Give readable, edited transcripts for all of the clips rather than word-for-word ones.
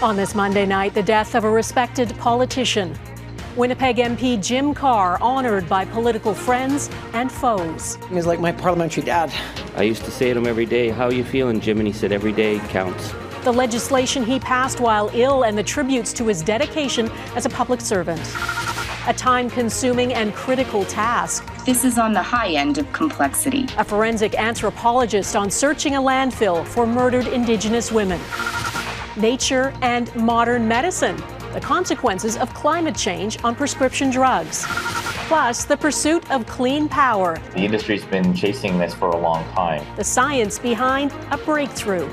On this Monday night, the death of a respected politician. Winnipeg MP Jim Carr honoured by political friends and foes. He's like my parliamentary dad. I used to say to him every day, "How are you feeling, Jim?" And he said, "Every day counts." The legislation he passed while ill and the tributes to his dedication as a public servant. A time-consuming and critical task. This is on the high end of complexity. A forensic anthropologist on searching a landfill for murdered Indigenous women. Nature and modern medicine. The consequences of climate change on prescription drugs. Plus, the pursuit of clean power. The industry's been chasing this for a long time. The science behind a breakthrough.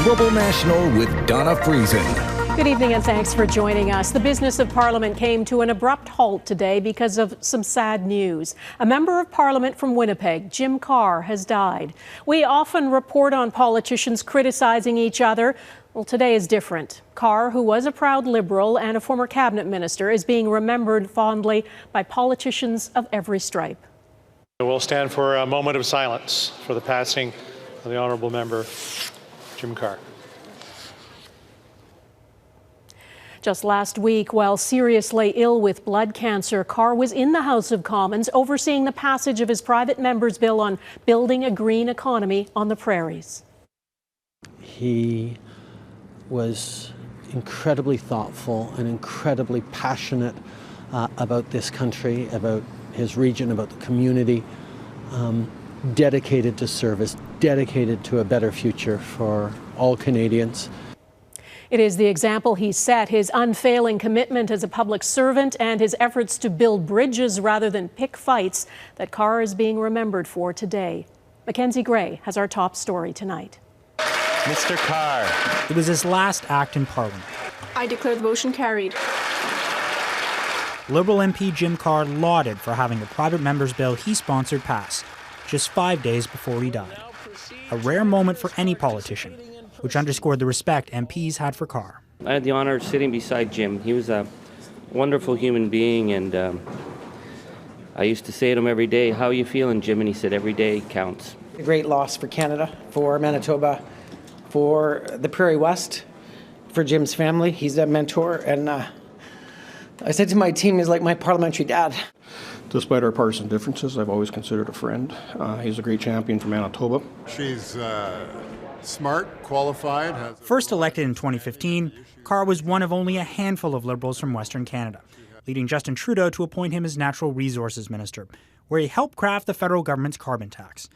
Global National with Donna Friesen. Good evening and thanks for joining us. The business of Parliament came to an abrupt halt today because of some sad news. A member of Parliament from Winnipeg, Jim Carr, has died. We often report on politicians criticizing each other. Well, today is different. Carr, who was a proud Liberal and a former cabinet minister, is being remembered fondly by politicians of every stripe. We'll stand for a moment of silence for the passing of the honourable member, Jim Carr. Just last week, while seriously ill with blood cancer, Carr was in the House of Commons overseeing the passage of his private member's bill on building a green economy on the prairies. He was incredibly thoughtful and incredibly passionate about this country, about his region, about the community, dedicated to service, dedicated to a better future for all Canadians. It is the example he set, his unfailing commitment as a public servant and his efforts to build bridges rather than pick fights that Carr is being remembered for today. Mackenzie Gray has our top story tonight. Mr. Carr. It was his last act in Parliament. I declare the motion carried. Liberal MP Jim Carr lauded for having the private member's bill he sponsored pass just 5 days before he died. A rare moment for any politician, which underscored the respect MPs had for Carr. I had the honor of sitting beside Jim. He was a wonderful human being, and I used to say to him every day, "How are you feeling, Jim?" And he said, "Every day counts." A great loss for Canada, for Manitoba, for the Prairie West, for Jim's family. He's a mentor, and I said to my team, he's like my parliamentary dad. Despite our partisan differences, I've always considered a friend. He's a great champion for Manitoba. She's smart, qualified. First elected in 2015, Carr was one of only a handful of Liberals from Western Canada, leading Justin Trudeau to appoint him as Natural Resources Minister, where he helped craft the federal government's carbon tax.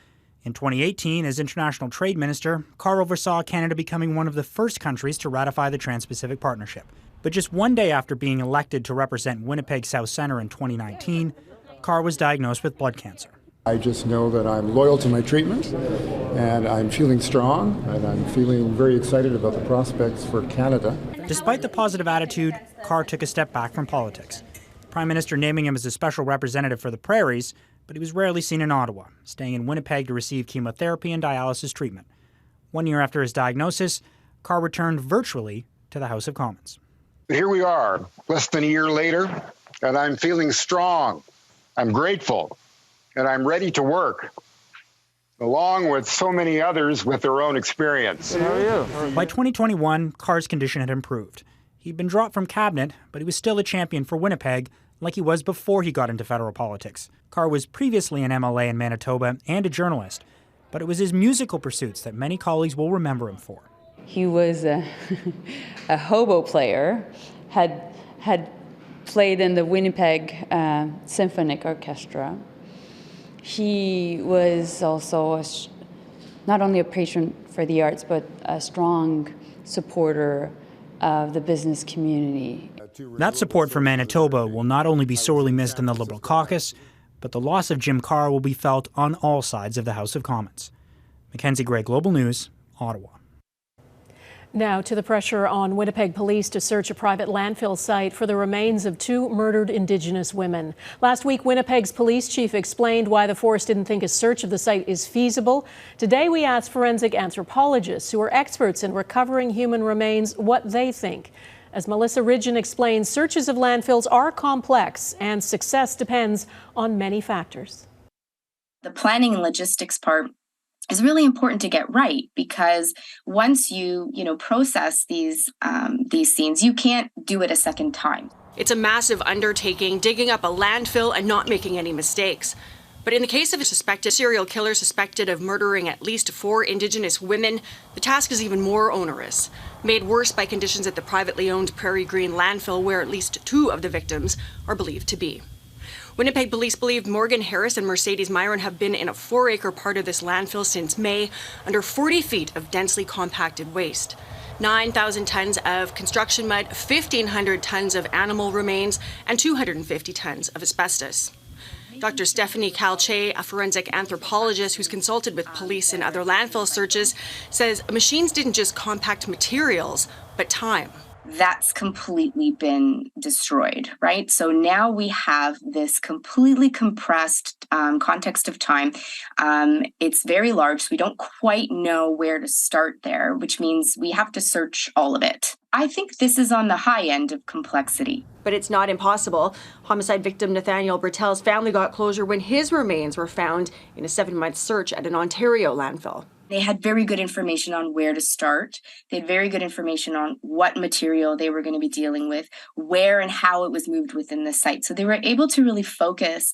In 2018, as International Trade Minister, Carr oversaw Canada becoming one of the first countries to ratify the Trans-Pacific Partnership. But just one day after being elected to represent Winnipeg South Centre in 2019, Carr was diagnosed with blood cancer. I just know that I'm loyal to my treatment, and I'm feeling strong, and I'm feeling very excited about the prospects for Canada. Despite the positive attitude, Carr took a step back from politics. The Prime Minister naming him as a special representative for the prairies, but he was rarely seen in Ottawa, staying in Winnipeg to receive chemotherapy and dialysis treatment. 1 year after his diagnosis, Carr returned virtually to the House of Commons. Here we are, less than a year later, and I'm feeling strong. I'm grateful. And I'm ready to work, along with so many others with their own experience. How are you? By 2021, Carr's condition had improved. He'd been dropped from cabinet, but he was still a champion for Winnipeg, like he was before he got into federal politics. Carr was previously an MLA in Manitoba and a journalist, but it was his musical pursuits that many colleagues will remember him for. He was a hobo player, had played in the Winnipeg Symphonic Orchestra. He was also not only a patron for the arts, but a strong supporter of the business community. That support for Manitoba will not only be sorely missed in the Liberal caucus, but the loss of Jim Carr will be felt on all sides of the House of Commons. Mackenzie Gray, Global News, Ottawa. Now to the pressure on Winnipeg police to search a private landfill site for the remains of 2 murdered Indigenous women. Last week, Winnipeg's police chief explained why the force didn't think a search of the site is feasible. Today, we asked forensic anthropologists who are experts in recovering human remains what they think. As Melissa Ridgen explains, searches of landfills are complex and success depends on many factors. The planning and logistics part is really important to get right, because once you process these scenes, you can't do it a second time. It's a massive undertaking, digging up a landfill and not making any mistakes. But in the case of a suspected serial killer suspected of murdering at least 4 Indigenous women, the task is even more onerous, made worse by conditions at the privately owned Prairie Green landfill, where at least 2 of the victims are believed to be. Winnipeg police believe Morgan Harris and Marcedes Myran have been in a 4-acre part of this landfill since May, under 40 feet of densely compacted waste. 9,000 tons of construction mud, 1,500 tons of animal remains, and 250 tons of asbestos. Dr. Stephanie Calche, a forensic anthropologist who's consulted with police in other landfill searches, says machines didn't just compact materials, but time. That's completely been destroyed, right? So now we have this completely compressed context of time. It's very large, so we don't quite know where to start there, which means we have to search all of it. I think this is on the high end of complexity. But it's not impossible. Homicide victim Nathaniel Bertel's family got closure when his remains were found in a 7-month search at an Ontario landfill. They had very good information on where to start. They had very good information on what material they were going to be dealing with, where and how it was moved within the site. So they were able to really focus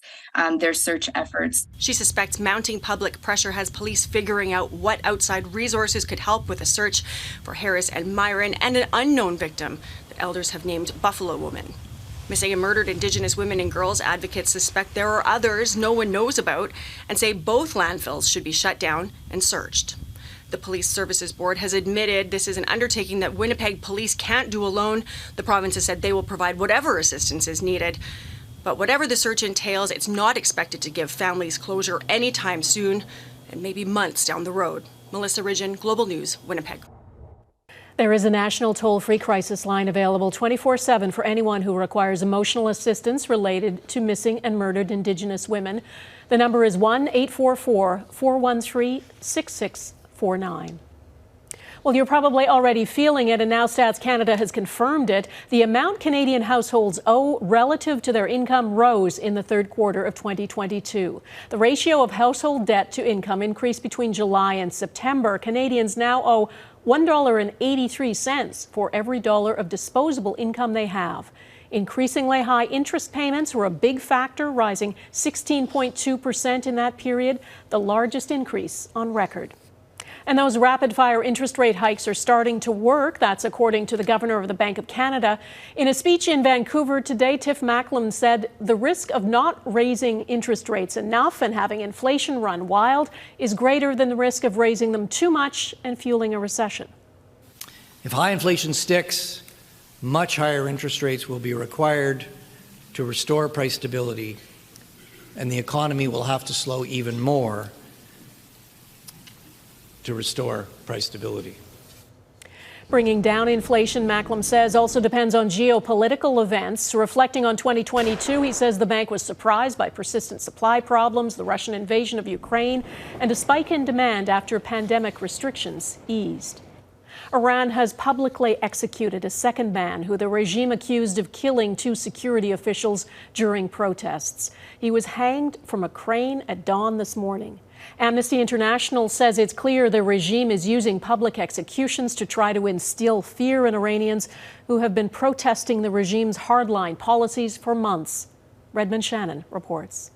their search efforts. She suspects mounting public pressure has police figuring out what outside resources could help with a search for Harris and Myran and an unknown victim that elders have named Buffalo Woman. Missing and murdered Indigenous women and girls advocates suspect there are others no one knows about and say both landfills should be shut down and searched. The Police Services Board has admitted this is an undertaking that Winnipeg police can't do alone. The province has said they will provide whatever assistance is needed. But whatever the search entails, it's not expected to give families closure anytime soon, and maybe months down the road. Melissa Ridgen, Global News, Winnipeg. There is a national toll-free crisis line available 24/7 for anyone who requires emotional assistance related to missing and murdered Indigenous women. The number is 1-844-413-6649. Well, you're probably already feeling it, and now Stats Canada has confirmed it. The amount Canadian households owe relative to their income rose in the third quarter of 2022. The ratio of household debt to income increased between July and September. Canadians now owe $1.83 for every dollar of disposable income they have. Increasingly high interest payments were a big factor, rising 16.2% in that period, the largest increase on record. And those rapid-fire interest rate hikes are starting to work. That's according to the Governor of the Bank of Canada. In a speech in Vancouver today, Tiff Macklem said the risk of not raising interest rates enough and having inflation run wild is greater than the risk of raising them too much and fueling a recession. If high inflation sticks, much higher interest rates will be required to restore price stability, and the economy will have to slow even more to restore price stability. Bringing down inflation, Macklem says, also depends on geopolitical events. Reflecting on 2022, he says the bank was surprised by persistent supply problems, the Russian invasion of Ukraine, and a spike in demand after pandemic restrictions eased. Iran has publicly executed a second man who the regime accused of killing 2 security officials during protests. He was hanged from a crane at dawn this morning. Amnesty International says it's clear the regime is using public executions to try to instill fear in Iranians who have been protesting the regime's hardline policies for months. Redmond Shannon reports.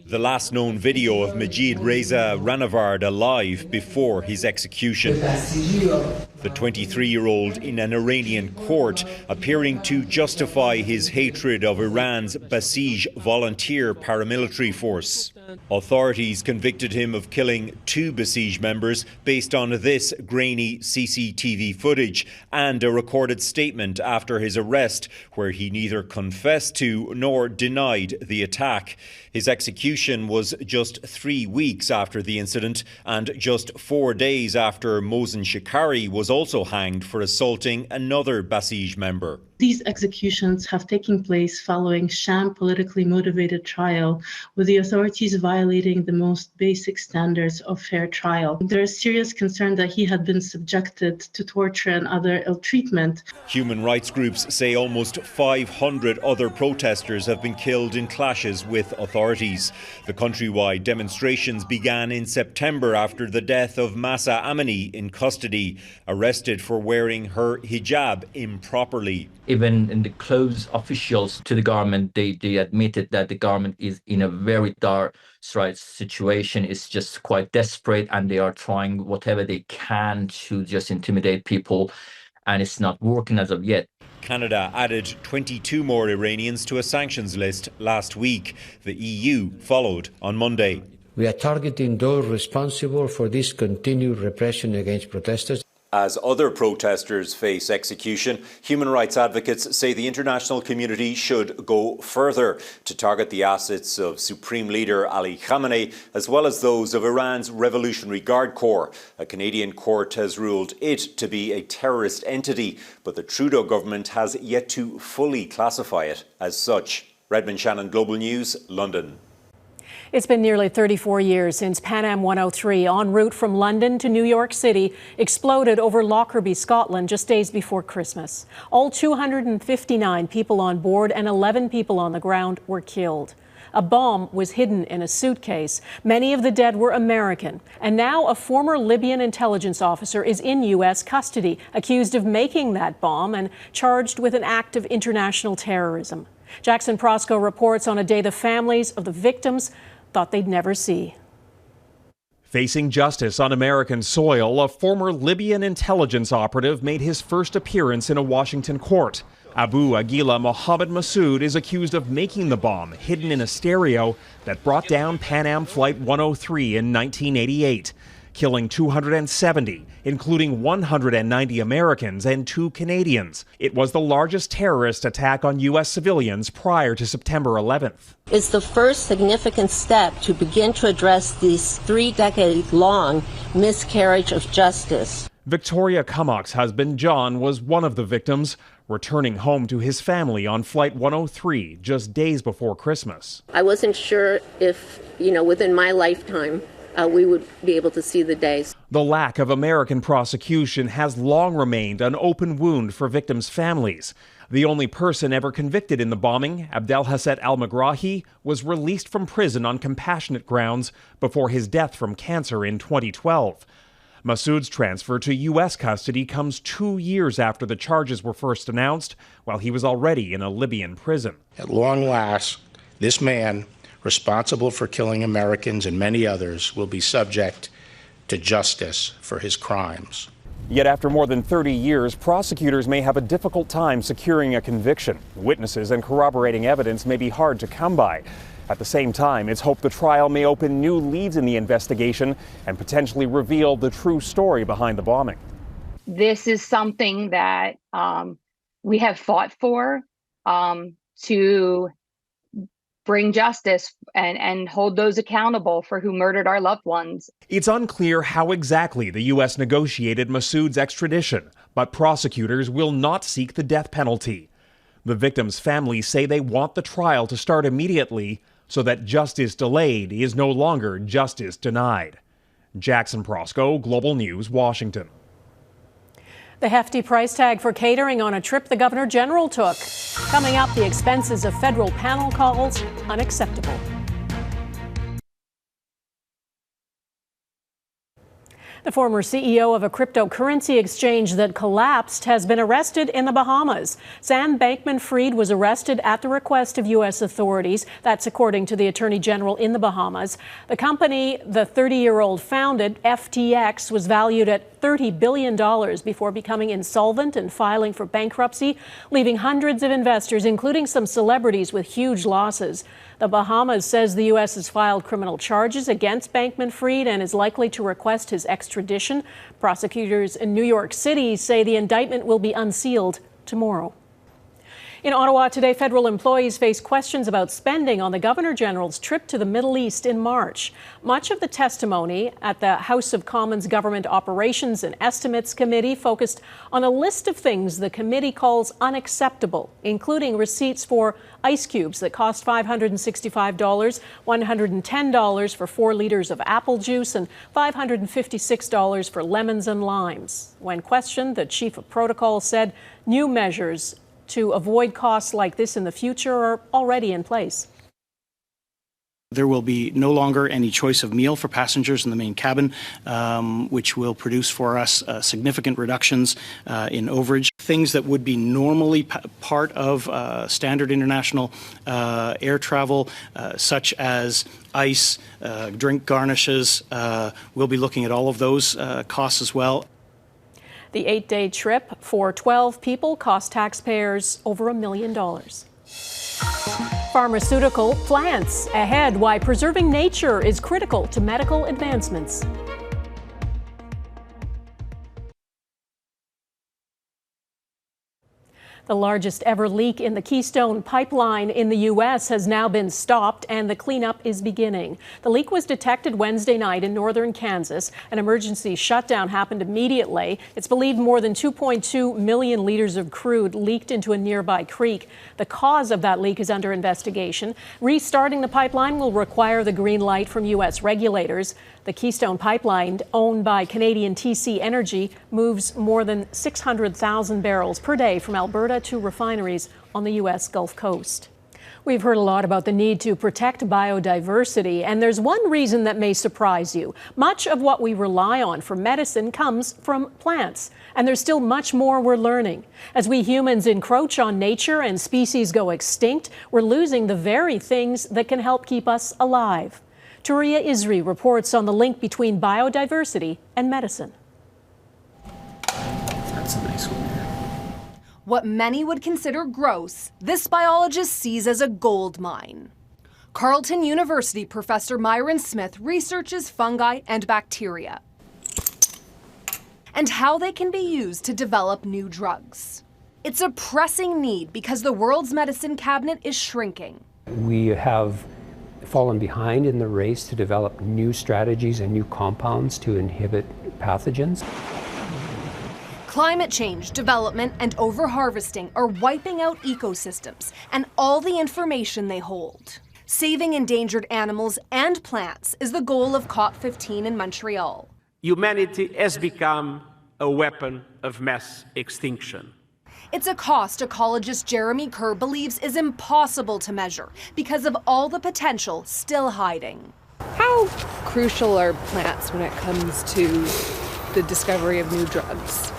The last known video of Majid Reza Ranavard alive before his execution. The 23-year-old in an Iranian court appearing to justify his hatred of Iran's Basij volunteer paramilitary force. Authorities convicted him of killing 2 Basij members based on this grainy CCTV footage and a recorded statement after his arrest where he neither confessed to nor denied the attack. His execution was just 3 weeks after the incident and just 4 days after Mohsen Shikari was also hanged for assaulting another Basij member. These executions have taken place following sham politically motivated trial, with the authorities violating the most basic standards of fair trial. There is serious concern that he had been subjected to torture and other ill treatment. Human rights groups say almost 500 other protesters have been killed in clashes with authorities. The countrywide demonstrations began in September after the death of Mahsa Amini in custody, arrested for wearing her hijab improperly. Even in the close officials to the government, they admitted that the government is in a very dire situation. It's just quite desperate, and they are trying whatever they can to just intimidate people, and it's not working as of yet. Canada added 22 more Iranians to a sanctions list last week. The EU followed on Monday. We are targeting those responsible for this continued repression against protesters. As other protesters face execution, human rights advocates say the international community should go further to target the assets of Supreme Leader Ali Khamenei, as well as those of Iran's Revolutionary Guard Corps. A Canadian court has ruled it to be a terrorist entity, but the Trudeau government has yet to fully classify it as such. Redmond Shannon, Global News, London. It's been nearly 34 years since Pan Am 103, en route from London to New York City, exploded over Lockerbie, Scotland, just days before Christmas. All 259 people on board and 11 people on the ground were killed. A bomb was hidden in a suitcase. Many of the dead were American. And now a former Libyan intelligence officer is in U.S. custody, accused of making that bomb and charged with an act of international terrorism. Jackson Prosco reports on a day the families of the victims thought they'd never see. Facing justice on American soil, a former Libyan intelligence operative made his first appearance in a Washington court. Abu Aguila Mohammed Massoud is accused of making the bomb hidden in a stereo that brought down Pan Am Flight 103 in 1988, killing 270, including 190 Americans and 2 Canadians. It was the largest terrorist attack on U.S. civilians prior to September 11th. It's the first significant step to begin to address this 3-decade-long miscarriage of justice. Victoria Cummock's husband, John, was one of the victims, returning home to his family on Flight 103 just days before Christmas. I wasn't sure if, within my lifetime, we would be able to see the days. The lack of American prosecution has long remained an open wound for victims' families. The only person ever convicted in the bombing, Abdelhasset al-Megrahi, was released from prison on compassionate grounds before his death from cancer in 2012. Massoud's transfer to U.S. custody comes 2 years after the charges were first announced, while he was already in a Libyan prison. At long last, this man, responsible for killing Americans and many others, will be subject to justice for his crimes. Yet after more than 30 years, prosecutors may have a difficult time securing a conviction. Witnesses and corroborating evidence may be hard to come by. At the same time, it's hoped the trial may open new leads in the investigation and potentially reveal the true story behind the bombing. This is something that we have fought for, to bring justice and hold those accountable for who murdered our loved ones. It's unclear how exactly the U.S. negotiated Massoud's extradition, but prosecutors will not seek the death penalty. The victims' families say they want the trial to start immediately so that justice delayed is no longer justice denied. Jackson Prosco, Global News, Washington. The hefty price tag for catering on a trip the Governor General took. Coming up, the expenses of federal panel calls unacceptable. The former CEO of a cryptocurrency exchange that collapsed has been arrested in the Bahamas. Sam Bankman-Fried was arrested at the request of U.S. authorities. That's according to the Attorney General in the Bahamas. The company the 30-year-old founded, FTX, was valued at $30 billion before becoming insolvent and filing for bankruptcy, leaving hundreds of investors, including some celebrities, with huge losses. The Bahamas says the U.S. has filed criminal charges against Bankman-Fried and is likely to request his extradition. Prosecutors in New York City say the indictment will be unsealed tomorrow. In Ottawa today, federal employees face questions about spending on the Governor General's trip to the Middle East in March. Much of the testimony at the House of Commons Government Operations and Estimates Committee focused on a list of things the committee calls unacceptable, including receipts for ice cubes that cost $565, $110 for 4 liters of apple juice, and $556 for lemons and limes. When questioned, the chief of protocol said new measures to avoid costs like this in the future are already in place. There will be no longer any choice of meal for passengers in the main cabin, which will produce for us significant reductions in overage. Things that would be normally part of standard international air travel, such as ice, drink garnishes, we'll be looking at all of those costs as well. The 8-day trip for 12 people cost taxpayers over $1 million. Pharmaceutical plants ahead, why preserving nature is critical to medical advancements. The largest ever leak in the Keystone Pipeline in the U.S. has now been stopped, and the cleanup is beginning. The leak was detected Wednesday night in northern Kansas. An emergency shutdown happened immediately. It's believed more than 2.2 million liters of crude leaked into a nearby creek. The cause of that leak is under investigation. Restarting the pipeline will require the green light from U.S. regulators. The Keystone Pipeline, owned by Canadian TC Energy, moves more than 600,000 barrels per day from Alberta to refineries on the U.S. Gulf Coast. We've heard a lot about the need to protect biodiversity, and there's one reason that may surprise you. Much of what we rely on for medicine comes from plants, and there's still much more we're learning. As we humans encroach on nature and species go extinct, we're losing the very things that can help keep us alive. Touria Izri reports on the link between biodiversity and medicine. That's a nice one. What many would consider gross, this biologist sees as a gold mine. Carleton University professor Myran Smith researches fungi and bacteria and how they can be used to develop new drugs. It's a pressing need because the world's medicine cabinet is shrinking. We have fallen behind in the race to develop new strategies and new compounds to inhibit pathogens. Climate change, development, and overharvesting are wiping out ecosystems and all the information they hold. Saving endangered animals and plants is the goal of COP15 in Montreal. Humanity has become a weapon of mass extinction. It's a cost ecologist Jeremy Carr believes is impossible to measure because of all the potential still hiding. How crucial are plants when it comes to the discovery of new drugs?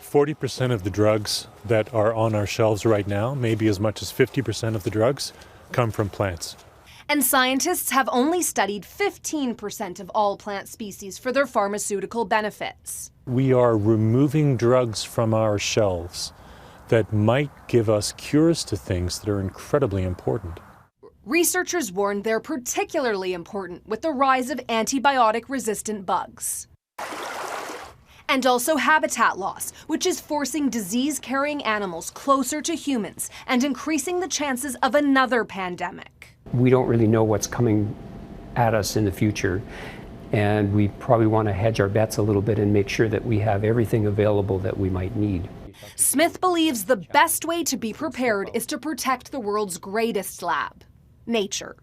40% of the drugs that are on our shelves right now, maybe as much as 50% of the drugs, come from plants. And scientists have only studied 15% of all plant species for their pharmaceutical benefits. We are removing drugs from our shelves that might give us cures to things that are incredibly important. Researchers warn they're particularly important with the rise of antibiotic-resistant bugs. And also habitat loss, which is forcing disease-carrying animals closer to humans and increasing the chances of another pandemic. We don't really know what's coming at us in the future, and we probably want to hedge our bets a little bit and make sure that we have everything available that we might need. Smith believes the best way to be prepared is to protect the world's greatest lab, nature.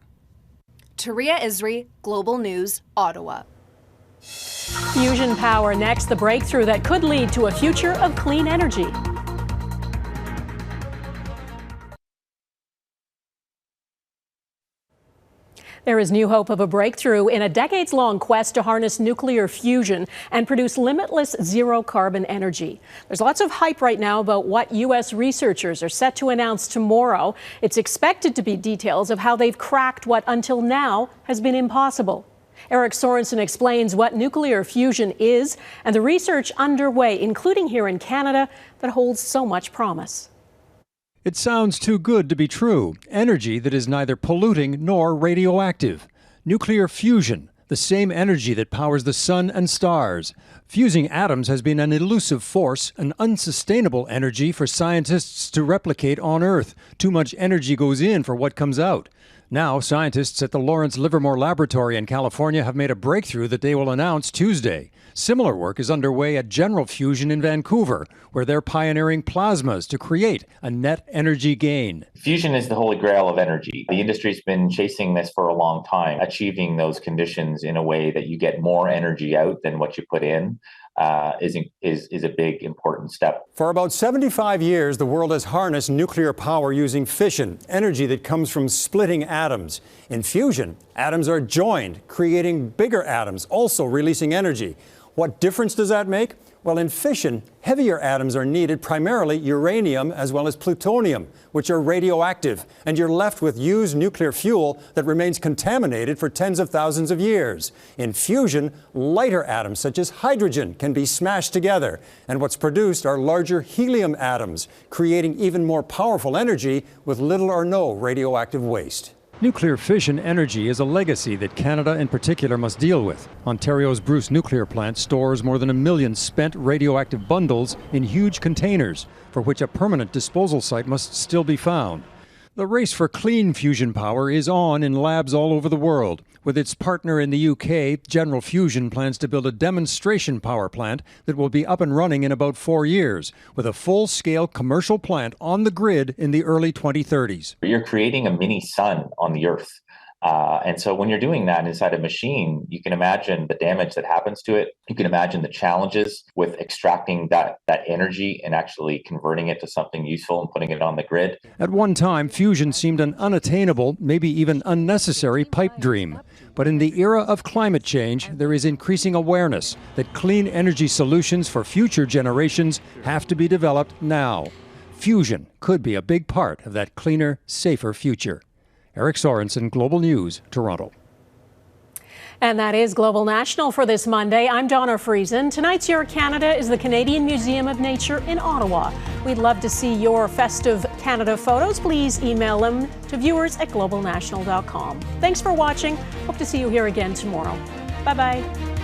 Touria Izri, Global News, Ottawa. Fusion power next, the breakthrough that could lead to a future of clean energy. There is new hope of a breakthrough in a decades-long quest to harness nuclear fusion and produce limitless zero-carbon energy. There's lots of hype right now about what U.S. researchers are set to announce tomorrow. It's expected to be details of how they've cracked what until now has been impossible. Eric Sorensen explains what nuclear fusion is and the research underway, including here in Canada, that holds so much promise. It sounds too good to be true. Energy that is neither polluting nor radioactive. Nuclear fusion, the same energy that powers the sun and stars. Fusing atoms has been an elusive force, an unsustainable energy for scientists to replicate on Earth. Too much energy goes in for what comes out. Now, scientists at the Lawrence Livermore Laboratory in California have made a breakthrough that they will announce Tuesday. Similar work is underway at General Fusion in Vancouver, where they're pioneering plasmas to create a net energy gain. Fusion is the holy grail of energy. The industry's been chasing this for a long time. Achieving those conditions in a way that you get more energy out than what you put in is a big, important step. For about 75 years, the world has harnessed nuclear power using fission, energy that comes from splitting atoms. In fusion, atoms are joined, creating bigger atoms, also releasing energy. What difference does that make? Well, in fission, heavier atoms are needed, primarily uranium as well as plutonium, which are radioactive, and you're left with used nuclear fuel that remains contaminated for tens of thousands of years. In fusion, lighter atoms such as hydrogen can be smashed together, and what's produced are larger helium atoms, creating even more powerful energy with little or no radioactive waste. Nuclear fission energy is a legacy that Canada in particular must deal with. Ontario's Bruce nuclear plant stores more than 1 million spent radioactive bundles in huge containers, for which a permanent disposal site must still be found. The race for clean fusion power is on in labs all over the world. With its partner in the UK, General Fusion plans to build a demonstration power plant that will be up and running in about 4 years, with a full-scale commercial plant on the grid in the early 2030s. You're creating a mini sun on the Earth. And so when you're doing that inside a machine, you can imagine the damage that happens to it. You can imagine the challenges with extracting that energy and actually converting it to something useful and putting it on the grid. At one time, fusion seemed an unattainable, maybe even unnecessary pipe dream. But in the era of climate change, there is increasing awareness that clean energy solutions for future generations have to be developed now. Fusion could be a big part of that cleaner, safer future. Eric Sorensen, Global News, Toronto. And that is Global National for this Monday. I'm Donna Friesen. Tonight's Your Canada is the Canadian Museum of Nature in Ottawa. We'd love to see your festive Canada photos. Please email them to viewers@globalnational.com. Thanks for watching. Hope to see you here again tomorrow. Bye-bye.